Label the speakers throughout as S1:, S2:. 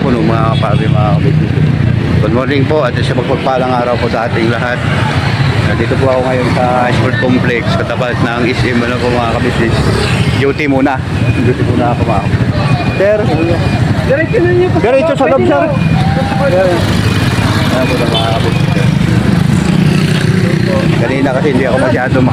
S1: po no, mga kapabi, mga kabisnes. Good morning po at sa pagpagpalang araw po sa ating lahat. Dito po ako ngayon sa Sport Complex katapat ng SM ano po mga kabisnes. Duty muna ako mga sir.
S2: Diretso na niyo.
S1: Diretso sa loob sir. Ayan po na mga kabisnes. Kanina kasi hindi ako masyado
S2: Ito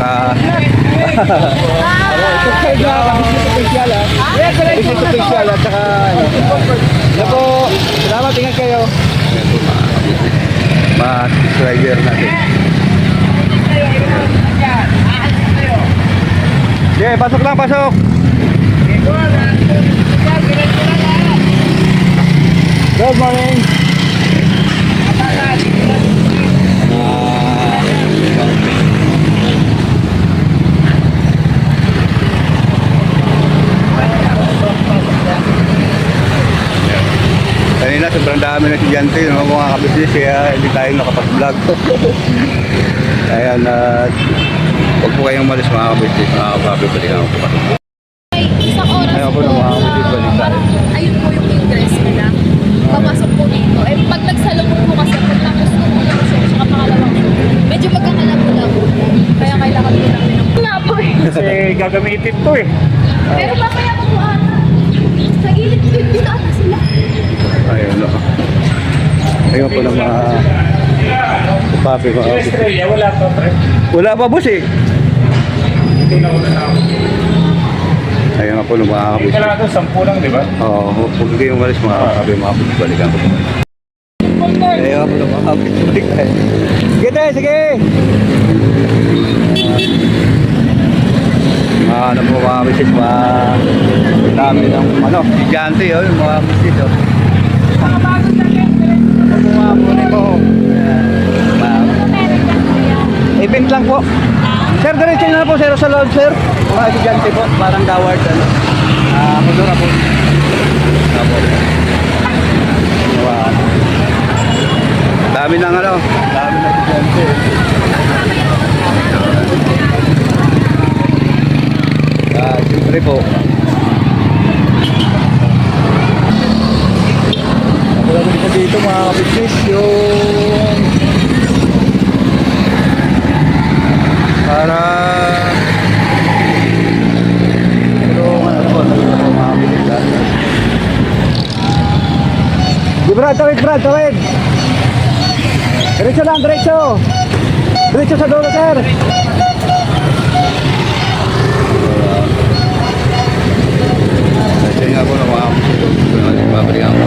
S2: sa iba kami sa special ha. Ito sa special at saka ano po. Salamat, ingat kayo.
S1: Ayan po mga kabisnes. Mga subscriber natin. Okay, pasok lang, pasok.
S2: Good morning.
S1: Kanina sobrang dami na estudyante no, mga kabisnes kaya hindi tayo nakapag-vlog. Ayan, huwag po kayong malis mga kabisnes, mga kabibalik ako po.
S3: Isang oras
S1: Ayaw po ng mga kapatid, balik tayo.
S3: Ayun po yung ingress nila. Papasok po dito. Eh, pag nagsalubong po kasi, pagtapos ko po yung show, saka pangalawang show, medyo magkakalabo-labo. Kaya kailangan po namin ng nga po eh.
S2: Kasi gagamitin to eh.
S3: Pero mamaya po sa gilid, dito ata sila.
S1: Ayun, no. Ayun po ng mga papi, mga kabisnes.
S2: Australia, wala pa pre.
S1: Wala pa boss eh.
S2: Ito na una na ako.
S1: Ayun nga po ng mga kabisnes.
S2: Kailangan ito, 10 lang, di ba?
S1: Oo, huwag kayong malis mga kabisnes, mga kabisnes, balikan ko po. Ayun nga po ng mga kabisnes, balik tayo. Sige tayo, sige! Ano po mga kabisnes, dami ng estudyante yun, mga kabisnes yun. Mga muna po. Event lang po. Sir, diretso na po sir sa loob sir. Mga estudyante po, parang Daward ano. Kudura po. Wow. Dami ng dami ng estudyante. Siyempre po. Nakulagod ko dito mga kabisnes yung para mga kabisnes. Di Brad, tawid. Diretso lang, diretso. Diretso sa dulo sir. Ayun nga po ng mga babalikan ko.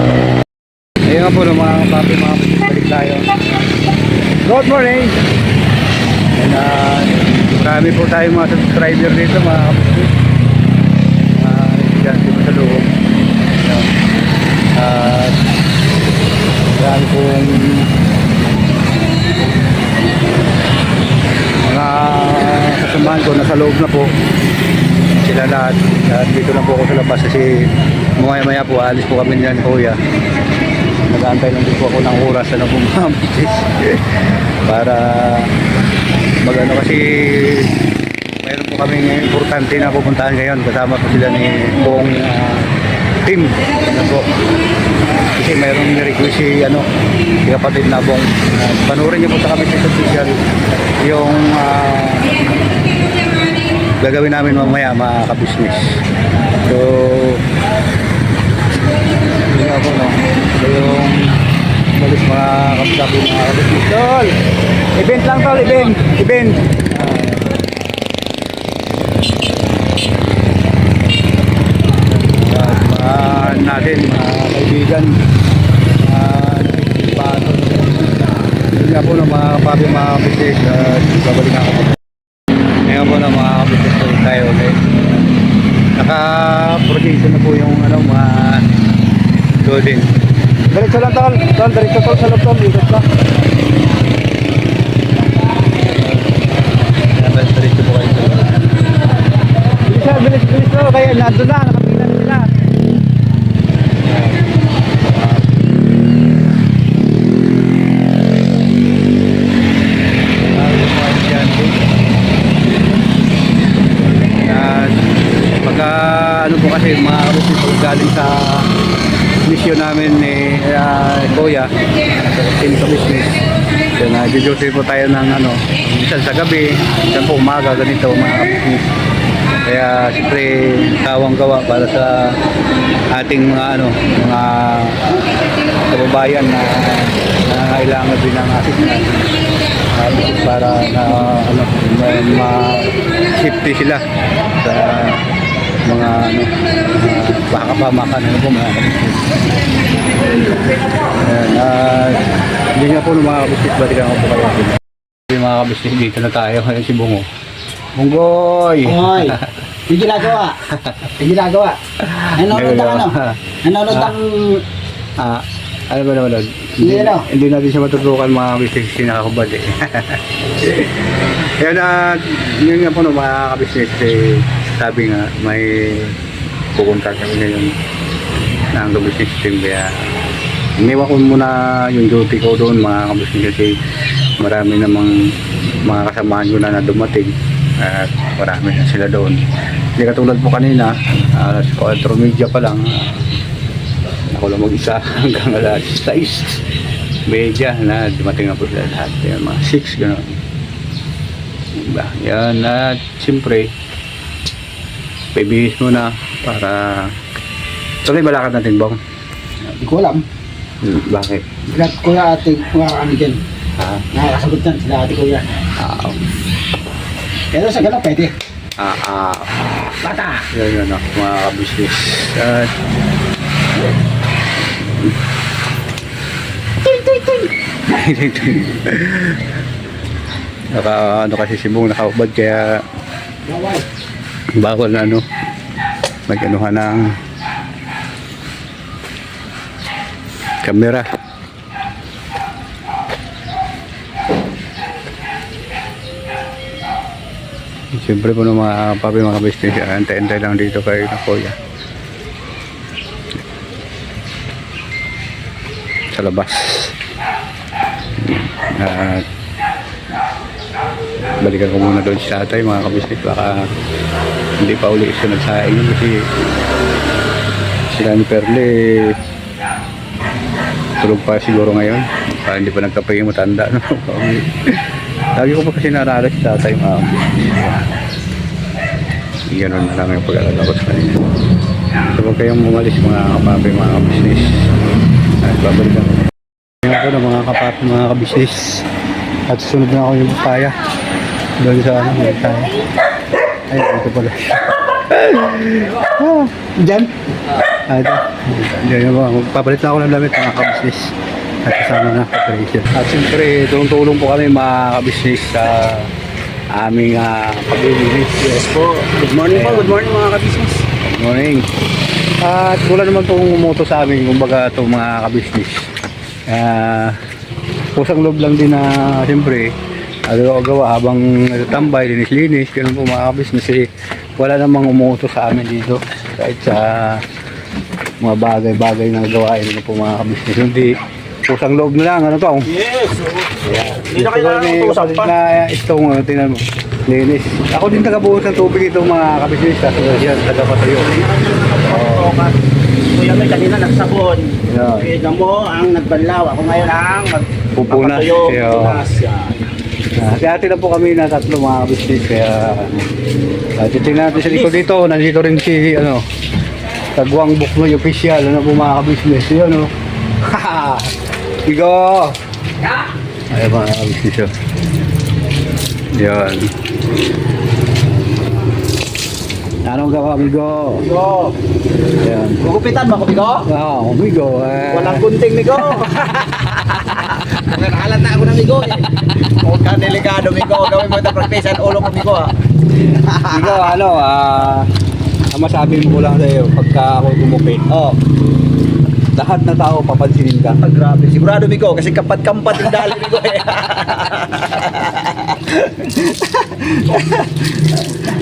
S1: Ayun nga po ng mga papi, mga balik tayo. Good morning! And marami po tayong mga subscriber dito mga kapatid. Estudyante po sa loob. At marami pong mga kasamahan ko nasa loob na po. Sila lahat. At dito na po ako sa labas kasi maya po alis po kami niyan kuya. Nag-aantay lang din po ako ng oras na bumampitis para magano kasi mayroon po kami importante na pupuntahan ngayon kasama po sila ni buong team ano po kasi mayroong request si si kapatid na buong panurin niyo po sa kami sa social yung gagawin namin mamaya mga kabisnes. So yun nga po no. So yung malis mga kapsabi mga kabisnes. Tol! Event lang tol, event. Natin mga kaibigan paano yun nga po no mga kapabi mga kabisnes babalik ako po. Ngayon po na mga kabisnes po tayo ulit. Naka-projection na po yung mga loading. Diretso lang tol, diretso tol sa loob tol, ikot ka. Diretso po kayo sa loob. Bilis tol, kaya nandun na, nakapila na sila. Pagka ano po kasi mga kabisnes galing sa mission namin ni Kuya sa team sa business. So, nag-duty po tayo ng ano, minsan sa gabi, minsan po umaga, ganito mga business. Kaya siyempre tawang gawa para sa ating mga ano, mga kababayan na nangangailangan din ng assistance para na ano, ma-safety sila sa mga ano, baka pamakan ano po mga business. Ayan, hindi nga po ng mga business, balikan ko po kayo. Yung mga business dito na tayo, ngayon si Bungo. Bunggoy!
S2: Hoy! Yung ginagawa. Yung ginagawa. Nanonood ng ano? Nanonood ng...
S1: Ano ba naman?
S2: Hindi, ano?
S1: Hindi natin siya matutukan mga business nakakubad eh. Kaya yun nga po no, mga business eh, sabi nga may pupunta kami ngayon ng business team. Kaya iniwan ko muna yung duty ko doon mga business kasi marami namang mga kasamaan ko na dumating at marami na sila doon. Hindi katulad po kanina, alas 4:30 pa lang. Ako lang mag-isa hanggang alas 6:30 na dumating na po sila lahat. Yan, mga 6 gano'n. Diba? Yan at siyempre pibihis muna para tuloy balakad natin bang?
S2: Hindi ko alam.
S1: Bakit?
S2: Lahat kuya ate, mga kami dyan. Nakakasagot yan sila ate kuya. Pero sa gano'n pwede. Bata!
S1: Yan yun mga kabisnes. At ano kasi si Bong nakaubad kaya bawal na ano mag-anuhan ng kamera. Siyempre po ng mga papi mga business, antay-antay lang dito kayo na Kuya sa labas. At balikan ko muna doon sa tatay mga kabisnes, baka hindi pa uli sunod sa inyo kasi sila ni Perle tulog pa siguro ngayon, para hindi pa nagkapay yung matanda no? Lagi ko pa kasi naalala si tatay mga gano'n na lang yung pag-alala ko sa kanina. So huwag kayong umalis mga kapapi mga kabisnes at babalikan ko ngayon ako ng mga kapapi mga kabisnes at susunod na ako yung papaya doon sa ano yung papaya. Ayun dito pala dyan ito dyan yung mga papalit na ako ng damit mga kabisnes at kasama na operation. At siyempre tulong-tulong po kami mga kabisnes sa aming pag-ibig.
S2: Yes po. Good morning po. Good morning mga kabisnes.
S1: Good morning. At wala naman itong umuto sa amin kumbaga itong mga kabisnes. Pusang loob lang din na siyempre gawa habang natambay, linis-linis, ganun po mga kabisnes. Wala namang umuto sa amin dito kahit sa mga bagay-bagay na gawain ano po mga kabisnes. Hindi pusang loob na lang, ano to?
S2: Yes.
S1: Yeah.
S2: Hindi na kailangan utusan pa.
S1: Na itong, tingnan mo, linis. Ako din taga-buhos ng tubig itong mga kabisnes, kasunod yan, taga-patayo.
S2: Kuya may kanina nagsabon.
S1: Yeah.
S2: Kuya mo ang nagbanlaw. Ako ngayon ang
S1: Pupunas.
S2: magpapatuyo.
S1: Kaya,
S2: Pupunas yan.
S1: si ate na po kami na tatlo mga kabisnes, kaya titingnan natin sa likod dito, nandito rin si, ano, Tagwang Buknoy official, ano po mga kabisnes, yun, no? Haha! Igo! Ay mga kabisnes, yan. Anong gawa, amigo?
S2: Migo.
S1: Yan.
S2: Gugupitan mo ako, Migo?
S1: Oo, amigo.
S2: Walang gunting, Migo. Nakahalat na ako ng Migo eh. Huwag ka delikado, Migo. Gawin mo ito practice ulo ko, Migo ah.
S1: Amigo, ano, ang masabi mo lang sa'yo, pagka ako gumupit, lahat na tao papansinin ka.
S2: Grabe, sigurado, Migo. Kasi kampat-kampat yung dali, Migo eh.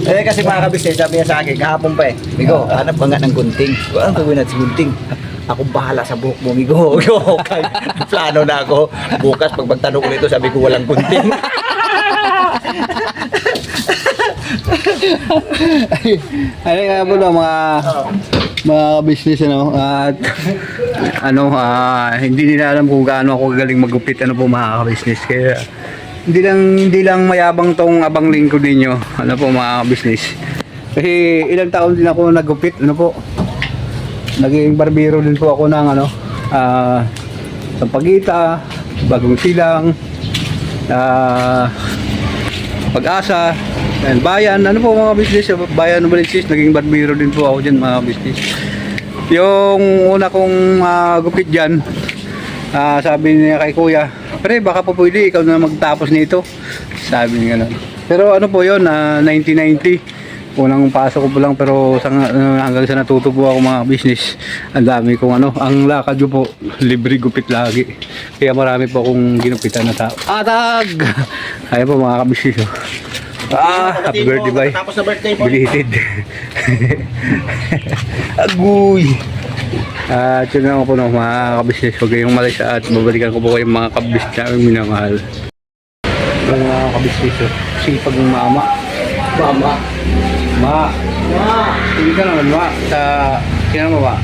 S2: Eh kasi mga kabisnes, sabi niya sa akin, kahapon pa eh, Migo, hanap ka nga ng gunting. Anong gawin natin sa gunting? Ako bahala sa buhok mo, Migo. Okay. Plano na ako. Bukas, pag magtanong ko nito, sabi ko walang gunting.
S1: Ano nga po mga mga business ano at ano hindi nila alam kung gaano ako galing magupit ano po mga business kaya hindi lang mayabang tong abang lingkod ninyo ano po mga business kasi ilang taon din ako nagupit ano po naging barbero din po ako ng ano Sampaguita, Bagong Silang, Pag-asa, and Bayan, ano po mga business, Bayan Novelensis, naging barbero din po ako dyan mga business. Yung una kong gupit dyan, sabi niya kay kuya, pre baka po pwede ikaw na magtapos nito, sabi niya gano'n. Pero ano po yun, 1990, unang pasok ko po lang pero hanggang sa natuto po ako mga business ang dami kong ano ang lakad ko po libre gupit lagi kaya marami po akong ginupitan na tao atag ayun po mga kabisnes happy birthday bye
S2: Tapos na birthday po.
S1: belated aguy yun lang po no, mga kabisnes huwag kayong malis at babalikan ko po kayong mga kabisnes namin minamahal yung mga kabisnes sipag ng mama Ma. Hindi ka naman, Ma. Sino mo, Ma?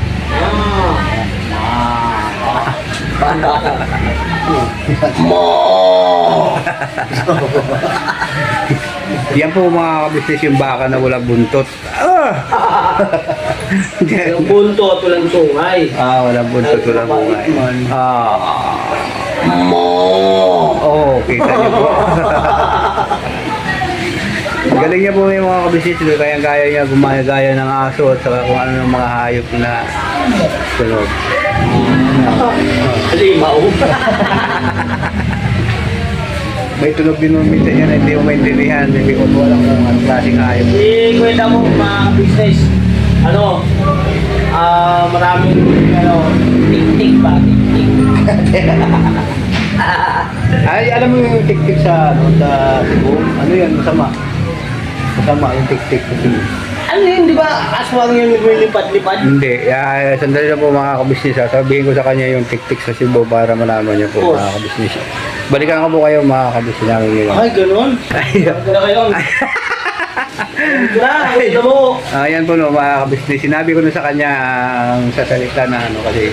S1: Yan po mga kabisnes yung baka na walang buntot.
S4: Yung buntot, walang sungay.
S1: Walang buntot, walang bungay. Kita niyo po. Galing niya po yung mga kabisnes, kaya-kaya niya gumaya-gaya ng aso at saka kung ano ng mga hayop na sunod.
S4: Limaw.
S1: May tunog din mo minsan yan, hindi mo maintindihan, hindi ko po alam kung anong klaseng hayop.
S4: Kwenta mo mga business. Maraming tik-tik ba? Tik-tik.
S1: Ay, alam mo yung tik-tik sa Cebu? Ano yan, masama? Masama yung tik-tik sa Cebu.
S4: Ano yun, di ba? Aswang yung lumilipad-lipad.
S1: Hindi, sandali lang po mga kabisnes. Sabihin ko sa kanya yung tik-tik sa Cebu para malaman niyo po mga kabisnes. Balikan ko po kayo mga kabisnes namin ngayon.
S4: Ay, ganun. Gano'n kayo. Ito mo.
S1: Ayan po no, mga kabisnes. Sinabi ko na sa kanya ang sasalita na ano kasi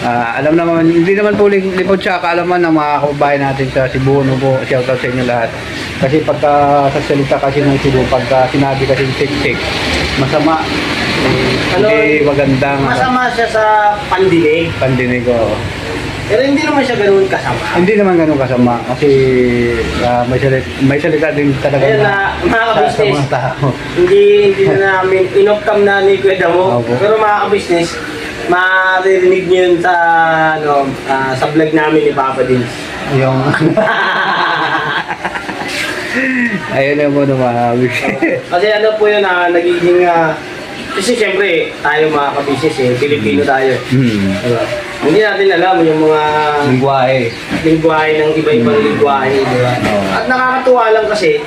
S1: alam naman, hindi naman po lipod siya kaalaman ng mga kababayan natin sa Cebu no po. Shoutout sa inyo lahat. Kasi pagka sasalita kasi ng Cebu, pagka sinabi kasi tik-tik, masama. Hindi magandang
S4: Masama siya sa pandinig.
S1: pandinig ko.
S4: Pero hindi naman siya ganun kasama.
S1: Hindi naman ganun kasama kasi may salita din talaga
S4: Ayun na, mga
S1: sa
S4: kabisnes.
S1: mga tao.
S4: Hindi na namin inoktam na ni Kuya Damo.
S1: Opo.
S4: Pero mga kabisnes, maririnig niyo yun sa vlog namin ni Papa Dins.
S1: Yung ayun na po naman.
S4: Kasi ano po yun nagiging kasi siyempre tayo mga kabisnes Pilipino tayo. Diba? Hindi natin alam yung mga
S1: Lingwahe.
S4: lingwahe ng iba-ibang lingwahe, di ba? At nakakatuwa lang kasi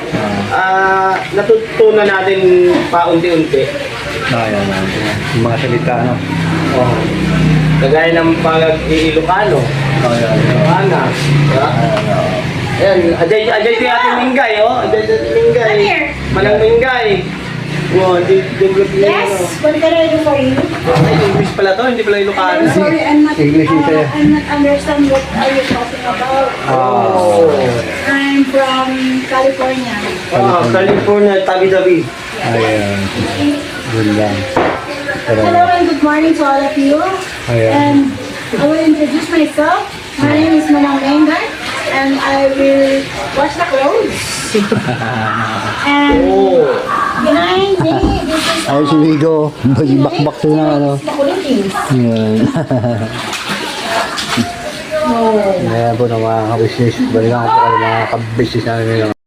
S4: natutunan natin paunti-unti.
S1: Ayun na. Yung mga salita no.
S4: Oh. Kagaya ng pag-Ilocano. Ilocana. Diba? Ayan, ajay ito yung ating minggay, oh. Ajay ito yung minggay.
S3: Come here.
S4: Manang minggay. Wow, develop niya.
S5: Yes, what can I do for you?
S4: English pala to, hindi pala Ilocano.
S5: I'm sorry, I'm not,
S1: English yung sa'yo.
S5: I'm not understand what are you talking about.
S4: Oh.
S5: I'm from California.
S4: California, tabi-tabi.
S1: Ayun. Yun lang.
S5: Hello and good morning to all of you.
S1: Ayan.
S5: And I will introduce myself. My name is Manang Mengar and I will wash the clothes. And behind me, this is
S1: Ayun si Vigo. Bakbak to na ano.
S5: Bakulitis.
S1: Yan. Ayan po na mga kabisnes. Balikan ko po kayo mga kabisnes namin ngayon.